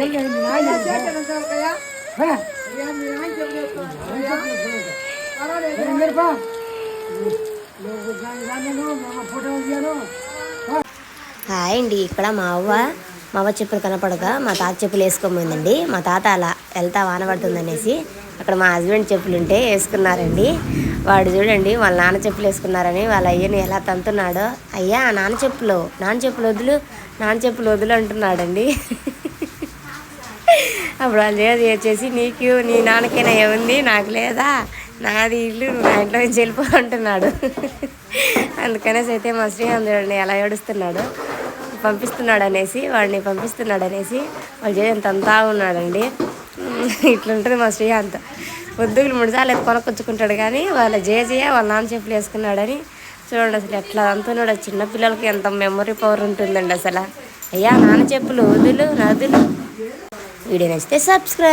Hi అండి. ఇక్కడ మా అవ్వ చెప్పులు కనపడక మా తాత చెప్పులు వేసుకోమందండి. మా తాత అలా వెళ్తా వాన పడుతుందనేసి అక్కడ మా హస్బెండ్ చెప్పులు ఉంటే వేసుకున్నారండి. వాడు చూడండి వాళ్ళ నాన్న చెప్పులు వేసుకున్నారని వాళ్ళ అయ్యని ఎలా తంతున్నాడో. అయ్యా నాన్న చెప్పులు వదులు అంటున్నాడండి. అప్పుడు వాళ్ళు ఏది వచ్చేసి నీకు నీ నాన్నకైనా ఏముంది నాకు లేదా, నాది ఇల్లు నా ఇంట్లో నుంచి వెళ్ళిపో అంటున్నాడు. అందుకనేసి అయితే మా శ్రీహాన్ చూడండి ఎలా ఏడుస్తున్నాడు. వాడిని పంపిస్తున్నాడు అనేసి వాళ్ళు జయంత్ అంతా ఉన్నాడండి. ఇట్లుంటుంది మా శ్రీహాంత్. పొద్దుగులు 3 సార్లు కొనకొచ్చుకుంటాడు కానీ వాళ్ళ జయ వాళ్ళ నాన్న చెప్పులు వేసుకున్నాడని చూడండి అసలు ఎట్లా అంటున్నాడు. చిన్నపిల్లలకి ఎంత మెమరీ పవర్ ఉంటుందండి అసలు. అయ్యా నాన్న చెప్పులు వదులు. వీడియో నచ్చితే సబ్స్క్రైబ్.